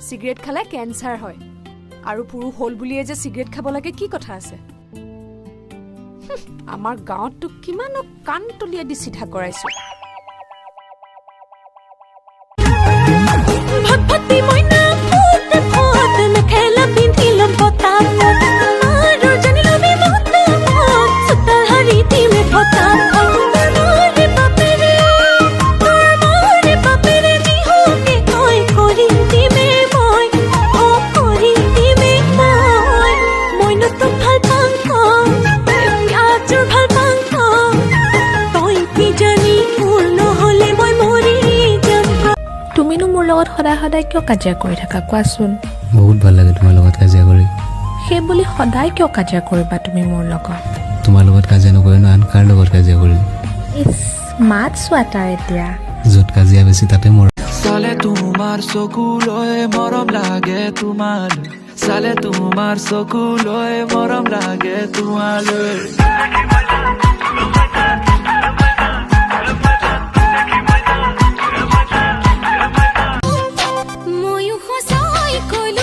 সিগাৰেট খালে ক্যান্সাৰ হয় আৰু পুৰুষ হল বুলিয়ে যে সিগাৰেট খাব লাগে কি কথা আছে আমাৰ গাঁৱত তো কিমান কান তলিয়া দি সিধা কৰাইছো ভটভটি মইনা ফুট ফুট মেখেলা পিন্ধিলম পতাপ আৰু জানিলবি মতা সুতাৰ হাৰি দিলে ফটাপ সদায় সদায় কিয় কাজিয়া কৰি থাকা কোৱাচোন বহুত ভাল লাগে তোমাৰ লগত কাজিয়া কৰি সেই বুলি সদায় কিয় কাজিয়া কৰিবা তুমি মোৰ লগত তোমাৰ লগত কাজিয়া নকৰি ন আন কাৰ লগত কাজিয়া কৰি ইস মাত সোৱাটাৰ এতিয়া য'ত কাজিয়া বেছি তাতে মোৰ চালে তোমাৰ চকুলৈ মৰম লাগে তোমালৈ চালে তোমাৰ চকুলৈ মৰম লাগে তোমালৈ ময়ো সঁচাই কলো